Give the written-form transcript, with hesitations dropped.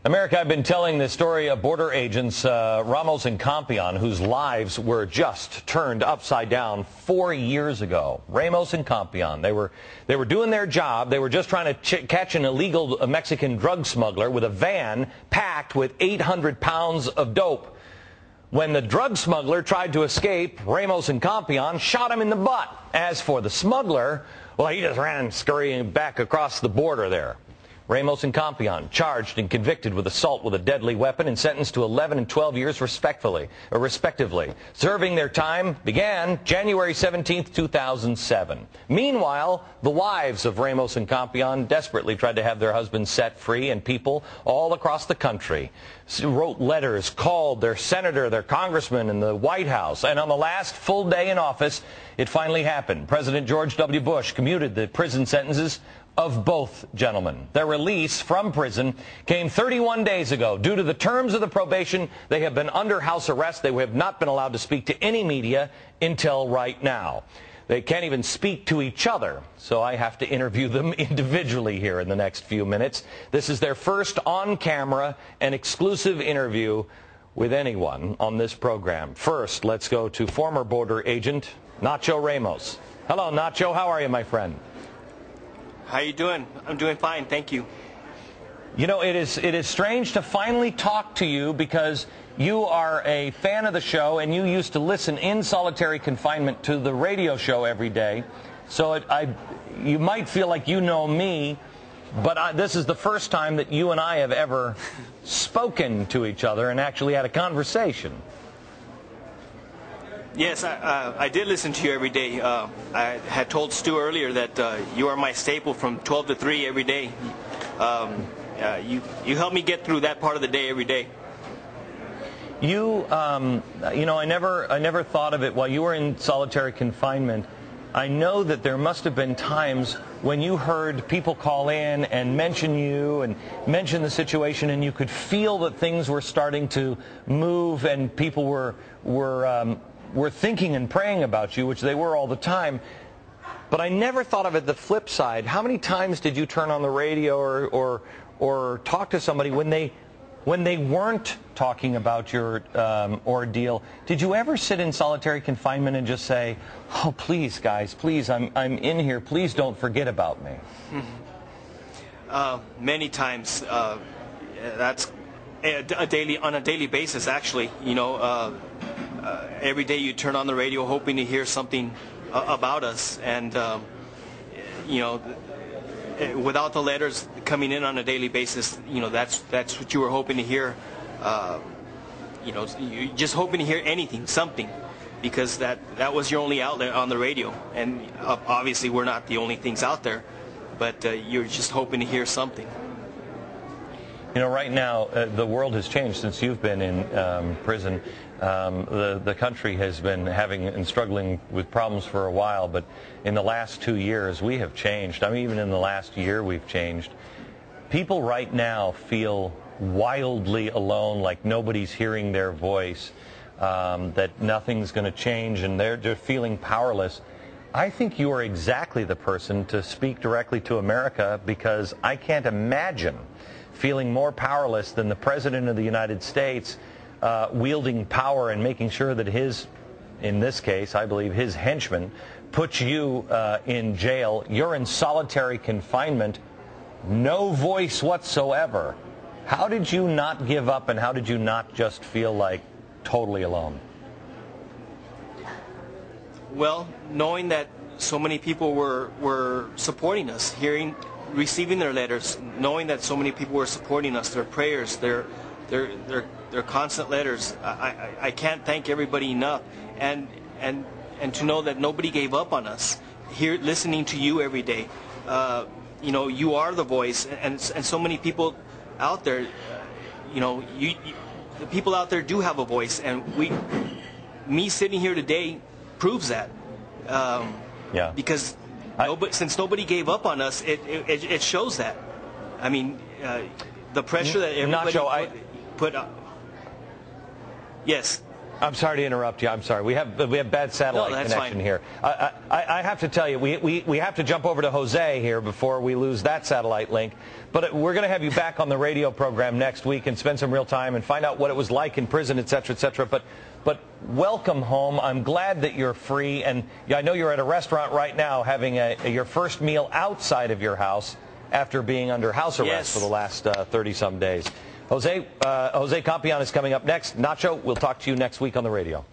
America, I've been telling this story of border agents Ramos and Compean, whose lives were just turned upside down 4 years ago. Ramos and Compean, they were doing their job. They were just trying to catch an illegal Mexican drug smuggler with a van packed with 800 pounds of dope. When the drug smuggler tried to escape, Ramos and Compean shot him in the butt. As for the smuggler, well, he just ran scurrying back across the border there. Ramos and Compean charged and convicted with assault with a deadly weapon and sentenced to 11 and 12 years respectively. Serving their time began January 17, 2007. Meanwhile, the wives of Ramos and Compean desperately tried to have their husbands set free, and people all across the country wrote letters, called their senator, their congressman, and the White House. And on the last full day in office, it finally happened. President George W. Bush commuted the prison sentences of both gentlemen. Their release from prison came 31 days ago. Due to the terms of the probation, they have been under house arrest. They have not been allowed to speak to any media until right now. They can't even speak to each other, so I have to interview them individually here in the next few minutes. This is their first on-camera and exclusive interview with anyone on this program. First, let's go to former border agent Nacho Ramos. Hello, Nacho. How are you, my friend? How you doing? I'm doing fine, thank you. You know, it is strange to finally talk to you because you are a fan of the show and you used to listen in solitary confinement to the radio show every day. So you might feel like you know me, but this is the first time that you and I have ever spoken to each other and actually had a conversation. Yes, I did listen to you every day. I had told Stu earlier that you are my staple from 12 to 3 every day. You help me get through that part of the day every day. You know, I never thought of it while you were in solitary confinement. I know that there must have been times when you heard people call in and mention you and mention the situation, and you could feel that things were starting to move and people were thinking and praying about you, which they were all the time. But I never thought of it the flip side. How many times did you turn on the radio or talk to somebody when they weren't talking about your ordeal? Did you ever sit in solitary confinement and just say, "Oh, please, guys, please, I'm in here. Please don't forget about me"? Many times. That's on a daily basis, actually. You know. Every day you turn on the radio hoping to hear something about us, and you know, without the letters coming in on a daily basis, you know, that's what you were hoping to hear. You know, you're just hoping to hear anything, something, because that was your only outlet on the radio. And obviously we're not the only things out there, but you're just hoping to hear something. You know, right now, the world has changed since you've been in prison. The country has been having and struggling with problems for a while, but in the last 2 years, we have changed. I mean, even in the last year, we've changed. People right now feel wildly alone, like nobody's hearing their voice, that nothing's going to change, and they're just feeling powerless. I think you are exactly the person to speak directly to America, because I can't imagine feeling more powerless than the President of the United States wielding power and making sure that in this case, I believe his henchman puts you in jail. You're in solitary confinement, no voice whatsoever. How did you not give up, and how did you not just feel like totally alone? Well, knowing that so many people were supporting us, receiving their letters, knowing that so many people were supporting us, their prayers, their constant letters. I can't thank everybody enough, and to know that nobody gave up on us. Here, listening to you every day, you know, you are the voice, and so many people out there, you know, the people out there do have a voice, and me sitting here today proves that. Yeah. Because since nobody gave up on us, it shows that. I mean, the pressure that everybody put up. Yes. I'm sorry to interrupt you. I'm sorry. We have bad satellite connection here. I have to tell you, we have to jump over to Jose here before we lose that satellite link. But we're going to have you back on the radio program next week and spend some real time and find out what it was like in prison, et cetera, et cetera. But welcome home. I'm glad that you're free. And I know you're at a restaurant right now having your first meal outside of your house after being under house arrest for the last 30-some days. Jose Compean is coming up next. Nacho, we'll talk to you next week on the radio.